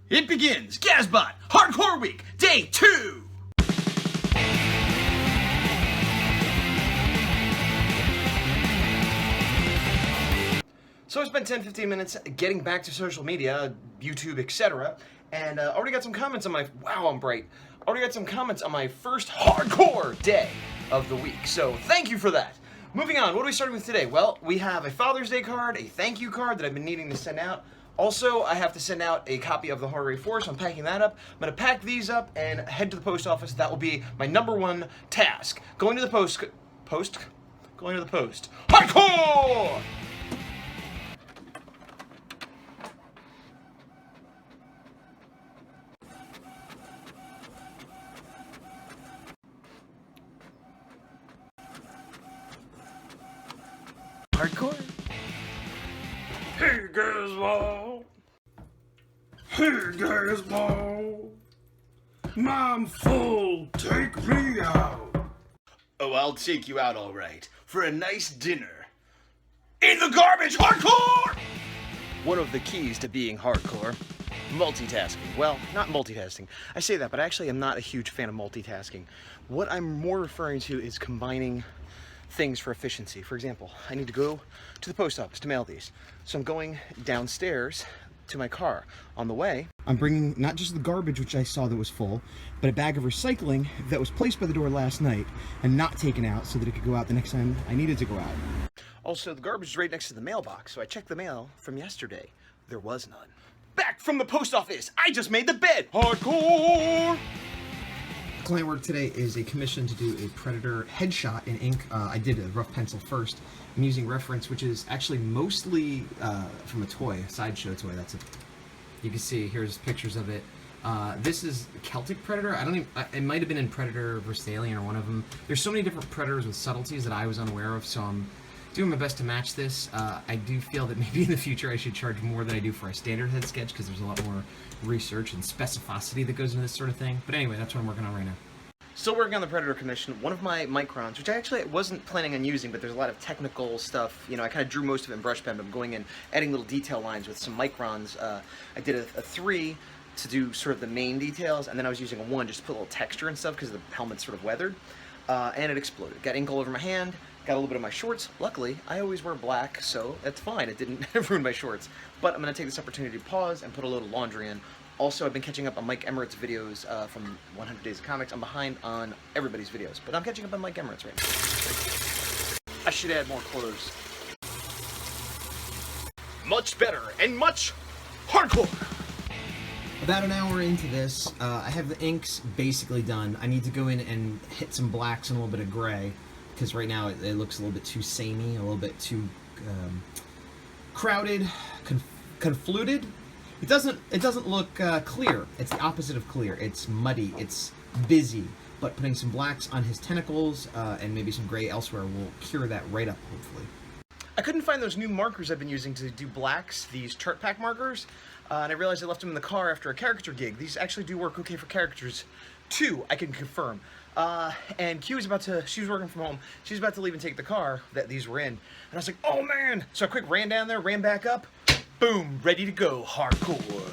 It begins! Gazbot! Hardcore Week! Day 2! So I spent 10-15 minutes getting back to social media, YouTube, etc. And already got some comments on my... Wow, I'm bright. Already got some comments on my first hardcore day of the week. So thank you for that. Moving on, what are we starting with today? Well, we have a Father's Day card, a thank you card that I've been needing to send out. Also, I have to send out a copy of the Horror 4, so I'm packing that up. I'm going to pack these up and head to the post office. That will be my #1 task. Going to the post. Hardcore! Hardcore? Hey, Gazbot! Hey, Gazbot! Mom full, take me out! Oh, I'll take you out all right. For a nice dinner. In the garbage, hardcore! One of the keys to being hardcore, multitasking. Well, not multitasking. I say that, but actually I'm not a huge fan of multitasking. What I'm more referring to is combining things for efficiency. For example, I need to go to the post office to mail these. So I'm going downstairs to my car. On the way, I'm bringing not just the garbage, which I saw that was full, but a bag of recycling that was placed by the door last night and not taken out so that it could go out the next time I needed to go out. Also, the garbage is right next to the mailbox, so I checked the mail from yesterday. There was none. Back from the post office, I just made the bed. Hardcore! The client work today is a commission to do a Predator headshot in ink. I did a rough pencil first. I'm using reference, which is actually mostly from a toy, a sideshow toy. That's it. You can see here's pictures of it. This is Celtic Predator. I don't even. It might have been in Predator vs. Alien or one of them. There's so many different Predators with subtleties that I was unaware of, so I'm doing my best to match this. I do feel that maybe in the future I should charge more than I do for a standard head sketch because there's a lot more research and specificity that goes into this sort of thing. But anyway, that's what I'm working on right now. Still working on the Predator commission. One of my microns, which I actually wasn't planning on using, but there's a lot of technical stuff. You know, I kind of drew most of it in brush pen, but I'm going in, adding little detail lines with some microns. I did a 3 to do sort of the main details, and then I was using a 1 just to put a little texture and stuff because the helmet's sort of weathered. And it exploded. Got ink all over my hand, got a little bit of my shorts. Luckily, I always wear black, so that's fine. It didn't ruin my shorts. But I'm going to take this opportunity to pause and put a little laundry in. Also, I've been catching up on Mike Emmerich's videos from 100 Days of Comics. I'm behind on everybody's videos, but I'm catching up on Mike Emmerich's right now. I should add more clothes. Much better and much hardcore! About an hour into this, I have the inks basically done. I need to go in and hit some blacks and a little bit of gray, because right now it looks a little bit too samey, a little bit too crowded, confluted. It doesn't look clear. It's the opposite of clear. It's muddy. It's busy. But putting some blacks on his tentacles and maybe some gray elsewhere will cure that right up, hopefully. I couldn't find those new markers I've been using to do blacks, these chart pack markers, and I realized I left them in the car after a caricature gig. These actually do work okay for caricatures, too, I can confirm. And Q was she was working from home, she was about to leave and take the car that these were in, and I was like, oh man! So I quick ran down there, ran back up, boom, ready to go, hardcore.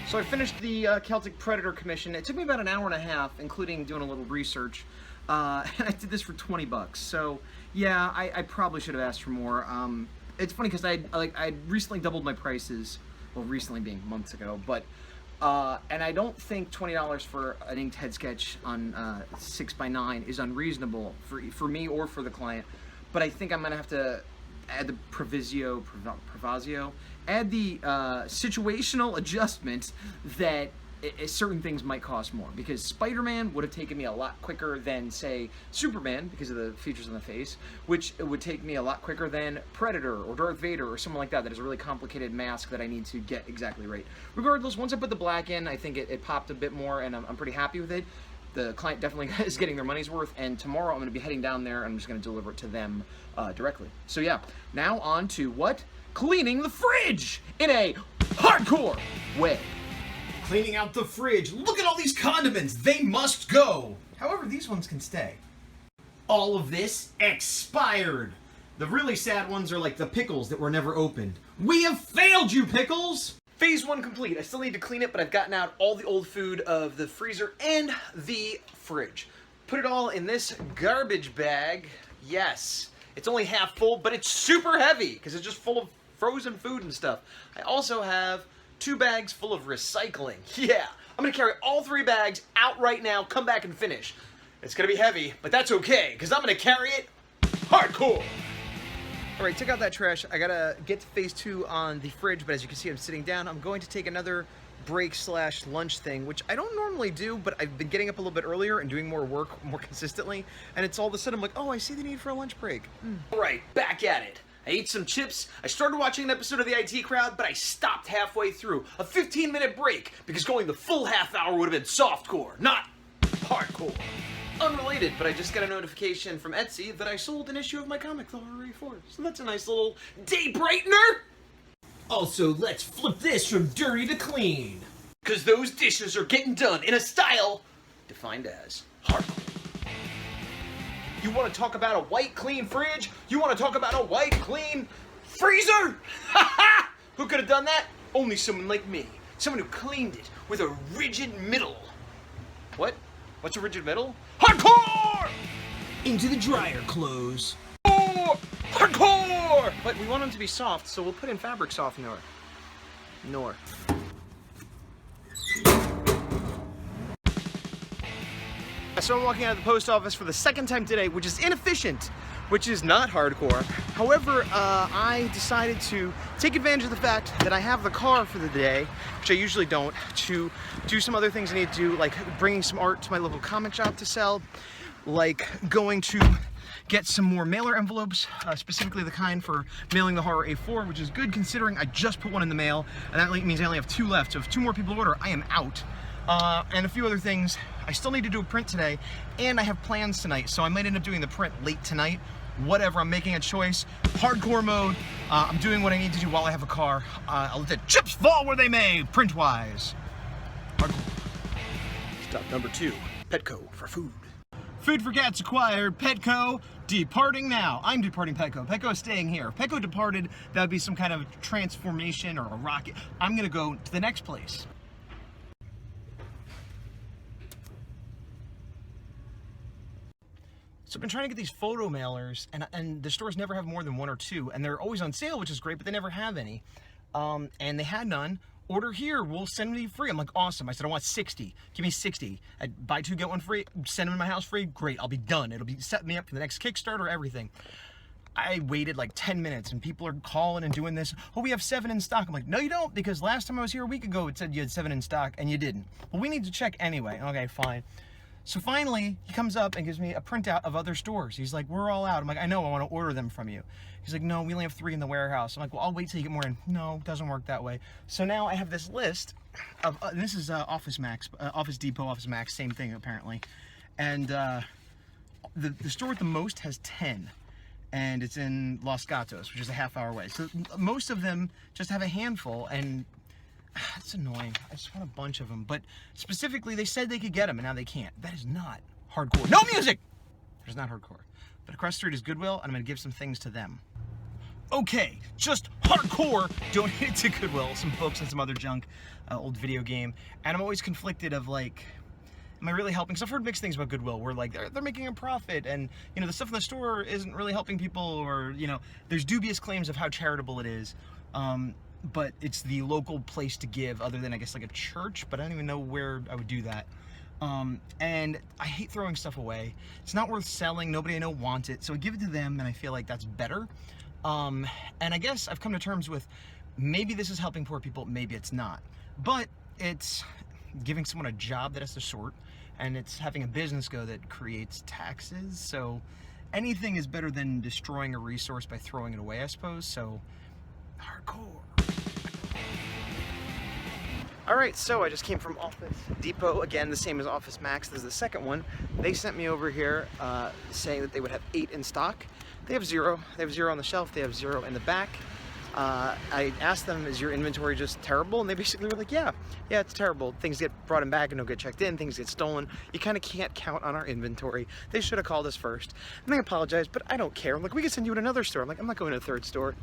So I finished the Celtic Predator commission. It took me about an hour and a half, including doing a little research, and I did this for 20 bucks. So yeah, I probably should have asked for more. It's funny because I recently doubled my prices, well, recently being months ago, but and I don't think $20 for an inked head sketch on 6x9 is unreasonable for me or for the client. But I think I'm gonna have to add the proviso, add the situational adjustment that certain things might cost more, because Spider-Man would have taken me a lot quicker than, say, Superman, because of the features on the face, which it would take me a lot quicker than Predator or Darth Vader or someone like that is a really complicated mask that I need to get exactly right. Regardless, once I put the black in, I think it popped a bit more, and I'm pretty happy with it. The client definitely is getting their money's worth, and tomorrow I'm going to be heading down there and I'm just going to deliver it to them directly. So yeah, now on to what? Cleaning the fridge in a hardcore way. Cleaning out the fridge. Look at all these condiments. They must go. However, these ones can stay. All of this expired. The really sad ones are like the pickles that were never opened. We have failed you, pickles! Phase 1 complete. I still need to clean it, but I've gotten out all the old food of the freezer and the fridge. Put it all in this garbage bag. Yes, it's only half full, but it's super heavy because it's just full of frozen food and stuff. I also have 2 bags full of recycling. Yeah, I'm gonna carry all 3 bags out right now, come back and finish. It's gonna be heavy, but that's okay, because I'm gonna carry it hardcore. All right, took out that trash. I gotta get to phase 2 on the fridge, but as you can see, I'm sitting down. I'm going to take another break / lunch thing, which I don't normally do, but I've been getting up a little bit earlier and doing more work more consistently, and it's all of a sudden I'm like, oh, I see the need for a lunch break. All right, back at it. I ate some chips, I started watching an episode of the IT Crowd, but I stopped halfway through. A 15-minute break, because going the full half hour would have been softcore, not hardcore. Unrelated, but I just got a notification from Etsy that I sold an issue of my comic, The Horror 4. So that's a nice little day brightener! Also, let's flip this from dirty to clean. Because those dishes are getting done in a style defined as hardcore. You want to talk about a white, clean fridge? You want to talk about a white, clean freezer? Ha ha! Who could have done that? Only someone like me. Someone who cleaned it with a rigid middle. What? What's a rigid middle? Hardcore! Into the dryer clothes. Oh, hardcore! But we want them to be soft, so we'll put in fabric softener. So I'm walking out of the post office for the 2nd time today, which is inefficient, which is not hardcore. However, I decided to take advantage of the fact that I have the car for the day, which I usually don't, to do some other things I need to do, like bringing some art to my local comic shop to sell, like going to get some more mailer envelopes, specifically the kind for mailing the Horror A4, which is good considering I just put one in the mail, and that means I only have 2 left, so if 2 more people order, I am out. And a few other things. I still need to do a print today, and I have plans tonight, so I might end up doing the print late tonight. Whatever, I'm making a choice. Hardcore mode. I'm doing what I need to do while I have a car. I'll let the chips fall where they may, print-wise. Hardcore. Stop number 2, Petco for food. Food for cats acquired, Petco departing now. I'm departing Petco. Petco is staying here. If Petco departed, that would be some kind of transformation or a rocket. I'm gonna go to the next place. So I've been trying to get these photo mailers, and the stores never have more than 1 or 2, and they're always on sale, which is great, but they never have any. And they had none. Order here, we'll send them to you free. I'm like, awesome. I said, I want 60. Give me 60. I'd buy 2, get 1 free. Send them to my house free. Great, I'll be done. It'll be set me up for the next Kickstarter, everything. I waited like 10 minutes, and people are calling and doing this. Oh, we have 7 in stock. I'm like, no, you don't, because last time I was here a week ago, it said you had 7 in stock, and you didn't. Well, we need to check anyway. Okay, fine. So finally, he comes up and gives me a printout of other stores. He's like, we're all out. I'm like, I know, I want to order them from you. He's like, no, we only have 3 in the warehouse. I'm like, well, I'll wait till you get more in. No, it doesn't work that way. So now I have this list of, this is Office Max, Office Depot, Office Max, same thing apparently. And the store with the most has 10. And it's in Los Gatos, which is a half-hour away. So most of them just have a handful, and it's annoying. I just want a bunch of them. But specifically, they said they could get them, and now they can't. That is not hardcore. No music! There's not hardcore. But across the street is Goodwill, and I'm going to give some things to them. Okay, just hardcore donated to Goodwill. Some books and some other junk, old video game. And I'm always conflicted of, like, am I really helping? Because I've heard mixed things about Goodwill, where, like, they're making a profit, and, you know, the stuff in the store isn't really helping people, or, you know, there's dubious claims of how charitable it is. But it's the local place to give, other than, I guess, like a church, but I don't even know where I would do that. And I hate throwing stuff away. It's not worth selling. Nobody I know wants it, so I give it to them, and I feel like that's better. And I guess I've come to terms with, maybe this is helping poor people, maybe it's not. But it's giving someone a job that has to sort, and it's having a business go that creates taxes, so anything is better than destroying a resource by throwing it away, I suppose, so hardcore. Alright, so I just came from Office Depot, again, the same as Office Max. This is the second one. They sent me over here saying that they would have 8 in stock. They have 0. They have 0 on the shelf. They have 0 in the back. I asked them, is your inventory just terrible? And they basically were like, yeah, it's terrible. Things get brought in back and don't get checked in. Things get stolen. You kind of can't count on our inventory. They should have called us first. And they apologized, but I don't care. I'm like, we can send you to another store. I'm like, I'm not going to a third store.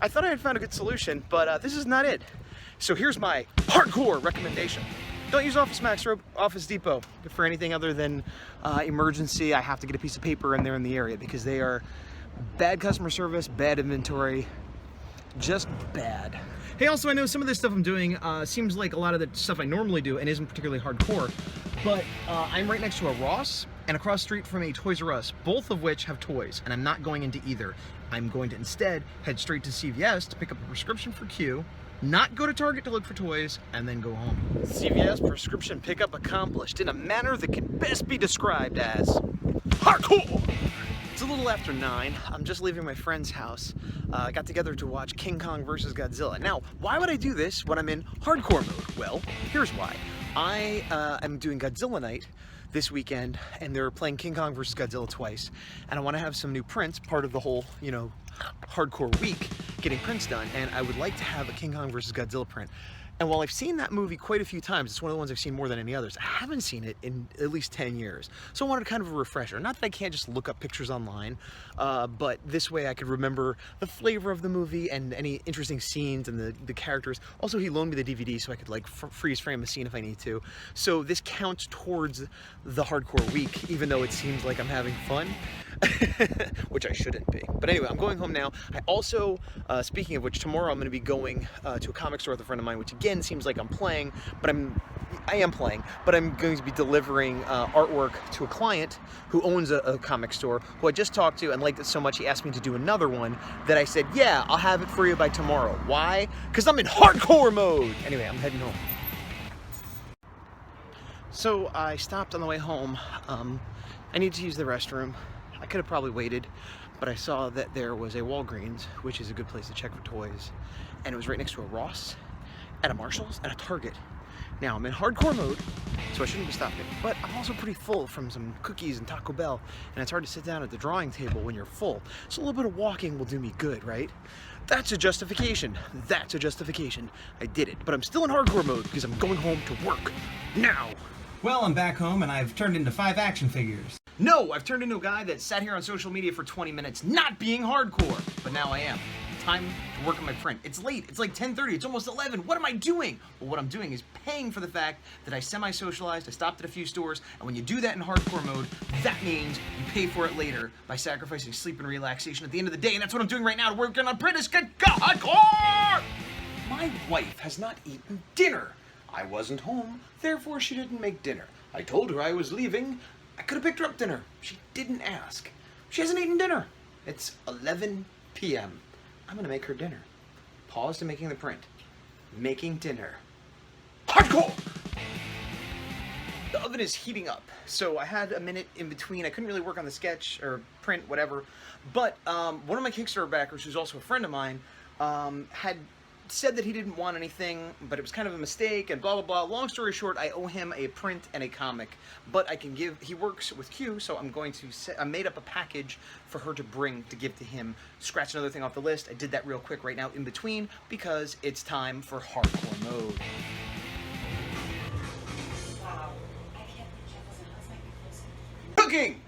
I thought I had found a good solution, but this is not it. So here's my hardcore recommendation. Don't use Office Max or Office Depot for anything other than emergency. I have to get a piece of paper and they're in the area because they are bad customer service, bad inventory, just bad. Hey, also, I know some of this stuff I'm doing seems like a lot of the stuff I normally do and isn't particularly hardcore, but I'm right next to a Ross and across the street from a Toys R Us, both of which have toys, and I'm not going into either. I'm going to instead head straight to CVS to pick up a prescription for Q, not go to Target to look for toys, and then go home. CVS prescription pickup accomplished in a manner that can best be described as hardcore. It's a little after 9. I'm just leaving my friend's house. I got together to watch King Kong vs. Godzilla. Now, why would I do this when I'm in hardcore mode? Well, here's why. I am doing Godzilla night this weekend, and they're playing King Kong vs. Godzilla twice, and I want to have some new prints, part of the whole, you know, hardcore week, getting prints done, and I would like to have a King Kong vs. Godzilla print. And while I've seen that movie quite a few times, it's one of the ones I've seen more than any others, I haven't seen it in at least 10 years. So I wanted kind of a refresher. Not that I can't just look up pictures online, but this way I could remember the flavor of the movie and any interesting scenes and the characters. Also, he loaned me the DVD so I could like freeze frame a scene if I need to. So this counts towards the hardcore week, even though it seems like I'm having fun. Which I shouldn't be. But anyway, I'm going home now. I also, speaking of which, tomorrow I'm going to be going to a comic store with a friend of mine, which again seems like I'm playing, but I am playing, but I'm going to be delivering artwork to a client who owns a comic store, who I just talked to and liked it so much he asked me to do another one that I said, yeah, I'll have it for you by tomorrow. Why? Because I'm in hardcore mode! Anyway, I'm heading home. So I stopped on the way home. I need to use the restroom. I could have probably waited, but I saw that there was a Walgreens, which is a good place to check for toys, and it was right next to a Ross, at a Marshall's, and a Target. Now, I'm in hardcore mode, so I shouldn't be stopping, but I'm also pretty full from some cookies and Taco Bell, and it's hard to sit down at the drawing table when you're full, so a little bit of walking will do me good, right? That's a justification. That's a justification. I did it, but I'm still in hardcore mode because I'm going home to work now. Well, I'm back home and I've turned into 5 action figures. No, I've turned into a guy that sat here on social media for 20 minutes not being hardcore, but now I am. Time to work on my print. It's late, it's like 10:30, it's almost 11. What am I doing? Well, what I'm doing is paying for the fact that I semi-socialized, I stopped at a few stores, and when you do that in hardcore mode, that means you pay for it later by sacrificing sleep and relaxation at the end of the day, and that's what I'm doing right now to work on print is hardcore! My wife has not eaten dinner. I wasn't home, therefore she didn't make dinner. I told her I was leaving. I could have picked her up dinner. She didn't ask. She hasn't eaten dinner. It's 11 p.m. I'm gonna make her dinner. Pause to making the print. Making dinner. Hardcore! The oven is heating up, so I had a minute in between. I couldn't really work on the sketch or print, whatever. But one of my Kickstarter backers, who's also a friend of mine, had said that he didn't want anything, but it was kind of a mistake, and blah, blah, blah. Long story short, I owe him a print and a comic, but I can give, he works with Q, so I'm going to, I made up a package for her to bring to give to him. Scratch another thing off the list. I did that real quick right now in between, because it's time for hardcore mode. Wow. I can't believe Jeff wasn't last night before. Cooking!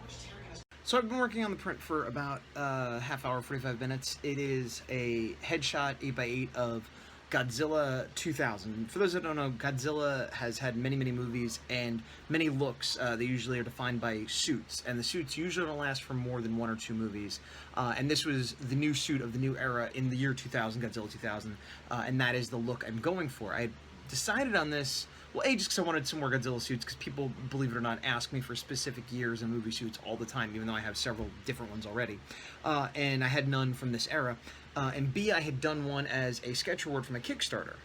So I've been working on the print for about half hour, 45 minutes. It is a headshot 8x8 of Godzilla 2000. For those that don't know, Godzilla has had many, many movies and many looks. They usually are defined by suits, and the suits usually don't last for more than 1 or 2 movies. And this was the new suit of the new era in the year 2000, Godzilla 2000, and that is the look I'm going for. I decided on this, well, A, just because I wanted some more Godzilla suits, because people, believe it or not, ask me for specific years and movie suits all the time, even though I have several different ones already. And I had none from this era. And B, I had done one as a sketch award for my Kickstarter.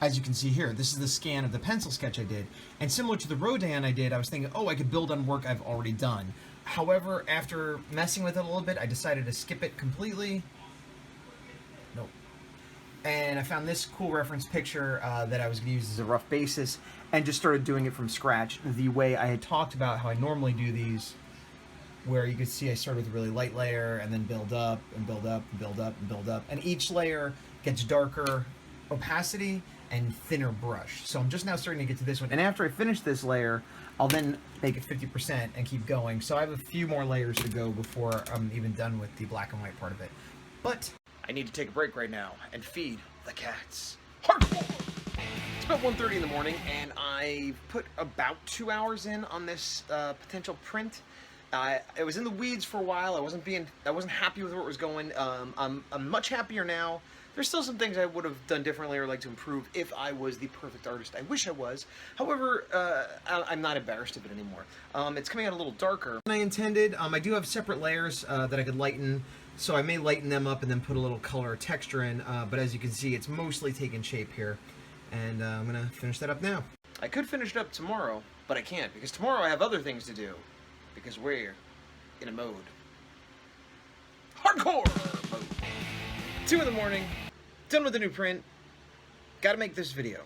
As you can see here, this is the scan of the pencil sketch I did. And similar to the Rodan I did, I was thinking, oh, I could build on work I've already done. However, after messing with it a little bit, I decided to skip it completely. Nope. And I found this cool reference picture that I was going to use as a rough basis, and just started doing it from scratch the way I had talked about how I normally do these, where you can see I start with a really light layer and then build up and build up and build up and build up, and each layer gets darker opacity and thinner brush. So I'm just now starting to get to this one, and after I finish this layer, I'll then make it 50% and keep going. So I have a few more layers to go before I'm even done with the black and white part of it. But I need to take a break right now and feed the cats. Hardcore! about 1:30 in the morning, and I put about 2 hours in on this potential print. It was in the weeds for a while. I wasn't happy with where it was going. I'm much happier now. There's still some things I would have done differently or like to improve if I was the perfect artist I wish I was. However, I'm not embarrassed of it anymore. It's coming out a little darker than I intended. I do have separate layers that I could lighten, so I may lighten them up and then put a little color or texture in, but as you can see, it's mostly taking shape here, and I'm going to finish that up now. I could finish it up tomorrow, but I can't, because tomorrow I have other things to do, because we're in a mode. Hardcore mode. 2 in the morning. Done with the new print. Gotta make this video.